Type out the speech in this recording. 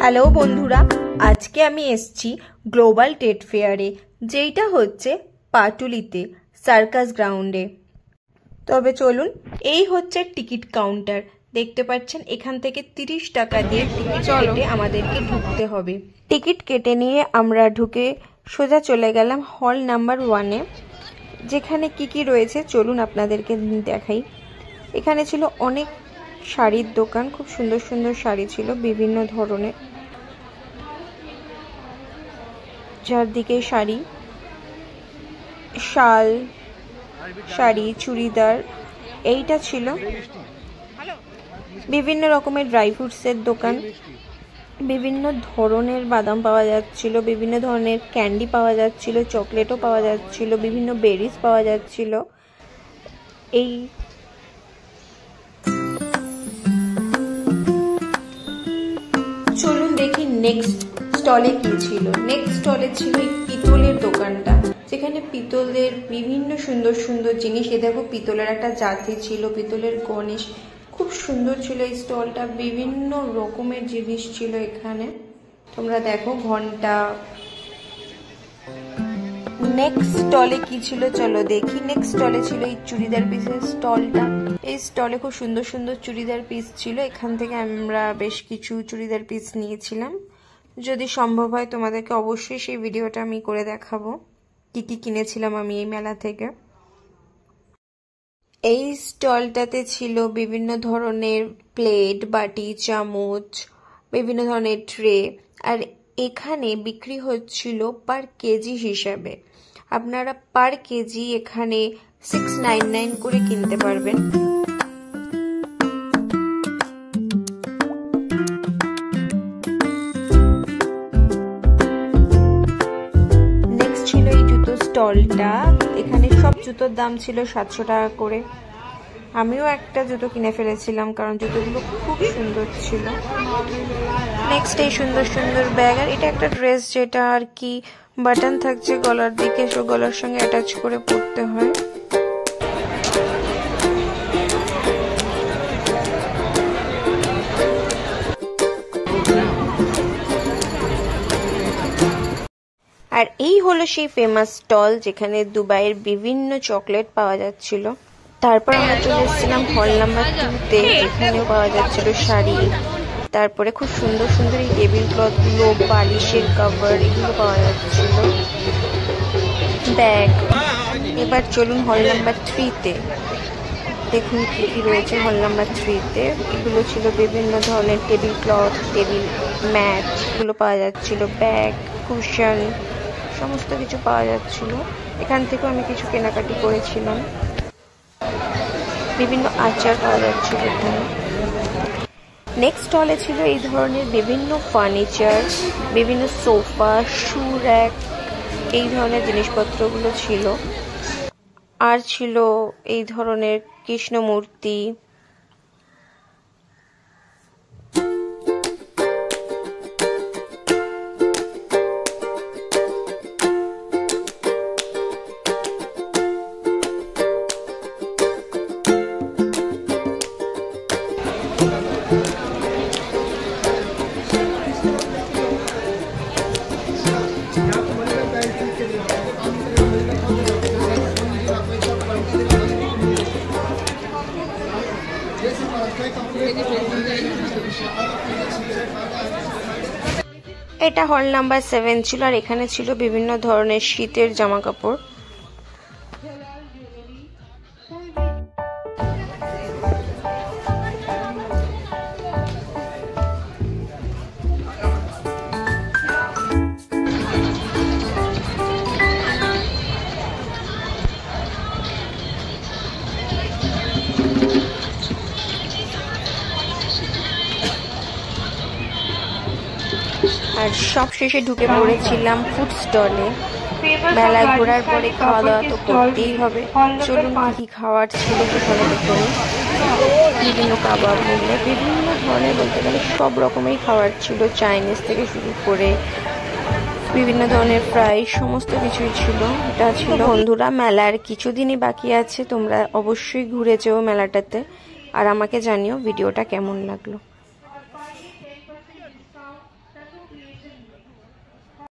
Hello বন্ধুরা, আজকে আমি এসেছি গ্লোবাল ট্রেড ফেয়ারে, যেটা হচ্ছে পাটুলিতে সার্কাস গ্রাউন্ডে। তবে চলুন, এই হচ্ছে টিকিট কাউন্টার। দেখতে পাচ্ছেন এখান থেকে 30 টাকা দিয়ে টিকিট কেটে আমাদেরকে ঢুকতে হবে। টিকিট কেটে নিয়ে আমরা ঢুকে সোজা চলে গেলাম হল নাম্বার 1-এ, যেখানে কি রয়েছে চলুন আপনাদেরকে দেখাই। এখানে ছিল অনেক শাড়ির দোকান, খুব সুন্দর সুন্দর শাড়ি ছিল বিভিন্ন ধরনের, চারদিকে শাড়ি, শাল, শাড়ি, চুড়িদার, এইটা ছিল বিভিন্ন রকমের ড্রাই ফ্রুটসের দোকান, বিভিন্ন ধরনের বাদাম পাওয়া যাচ্ছিল, বিভিন্ন ধরনের ক্যান্ডি পাওয়া যাচ্ছিল, চকলেটও পাওয়া যাচ্ছিল, বিভিন্ন বেরিজ পাওয়া যাচ্ছিল। এই চলুন দেখি নেক্সট স্টলে কি ছিল। নেক্সট স্টলে ছিল এই পিতলের দোকানটা, যেখানে পিতলের বিভিন্ন সুন্দর সুন্দর জিনিস। এ দেখো পিতলের একটা জাতি ছিল, পিতলের গণেশ, খুব সুন্দর ছিল এই স্টলটা। বিভিন্ন রকমের জিনিস ছিল এখানে, তোমরা দেখো ঘন্টা। নেক্সট স্টলে কি ছিল চলো দেখি। নেক্সট স্টলে ছিল এই চুড়িদার পিসের স্টলটা। এই স্টলে খুব সুন্দর সুন্দর চুড়িদার পিস ছিল। এখান থেকে আমরা বেশ কিছু চুড়িদার পিস নিয়েছিলাম। যদি সম্ভব হয় তোমাদেরকে অবশ্যই সেই ভিডিওটা আমি করে দেখাবো কি কি কিনেছিলাম আমি এই মেলা থেকে। এই স্টলটাতে ছিল বিভিন্ন ধরনের প্লেট, বাটি, চামচ, বিভিন্ন ধরনের ট্রে, আর এখানে বিক্রি হচ্ছিল পার কেজি হিসাবে। আপনারা পার কেজি এখানে 699 করে কিনতে পারবেন। নেক্সট ছিল এই জুতো স্টলটা। এখানে সব জুতোর দাম ছিল 700 টাকা করে। আমিও একটা জুতো কিনে ফেলেছিলাম, কারণ জুতোগুলো খুব সুন্দর ছিল। নেক্সট এই সুন্দর সুন্দর ব্যাগ, আর এটা একটা ড্রেস যেটা আর কি বাটন থাকছে গলার দিকে, গলার সঙ্গে অ্যাটাচ করে পরতে হয়। আর এই হলো সেই ফেমাস স্টল যেখানে দুবাইয়ের বিভিন্ন চকলেট পাওয়া যাচ্ছিল। তারপর আমরা চলে এসেছিলাম হল নাম্বার 2-তে, যেখানেও পাওয়া যাচ্ছিল শাড়ি, তারপরে খুব সুন্দর সুন্দর এই টেবিল ক্লথগুলো, বালিশের কভার, এগুলো পাওয়া যাচ্ছিল, ব্যাগ। এবার চলুন হল নাম্বার 3-তে, দেখুন কি কি রয়েছে হল নাম্বার 3-তে। এগুলো ছিল বিভিন্ন ধরনের টেবিল ক্লথ, টেবিল ম্যাট, এগুলো পাওয়া যাচ্ছিল, ব্যাগ, কুশন, সমস্ত কিছু পাওয়া যাচ্ছিল। এখান থেকেও আমি কিছু কেনাকাটি করেছিলাম। বিভিন্ন আচার পাওয়া যাচ্ছিল এখানে। নেক্সট স্টলে ছিল এই ধরনের বিভিন্ন ফার্নিচার, বিভিন্ন সোফা, শু র্যাক, এই ধরনের জিনিসপত্রগুলো ছিল। আর ছিল এই ধরনের কৃষ্ণ মূর্তি। এটা হল নাম্বার 7 ছিল, আর এখানে ছিল বিভিন্ন ধরনের শীতের জামা কাপড়। আর সব শেষে ঢুকে পড়েছিলাম ফুড স্টলে। মেলায় ঘোরার পরে খাওয়া দাওয়া তো করতেই হবে। চলুন কি খাওয়ার ছিল সেখানে দেখুন। বিভিন্ন কাবাব, মোগলাই, বিভিন্ন ধরনের বলতে গেলে সব রকমের খাবার ছিল, চাইনিজ থেকে শুরু করে বিভিন্ন ধরনের ফ্রাই, সমস্ত কিছুই ছিল। এটা ছিল বন্ধুরা, মেলার কিছুদিনই বাকি আছে, তোমরা অবশ্যই ঘুরে যেও মেলাটাতে, আর আমাকে জানিও ভিডিওটা কেমন লাগলো।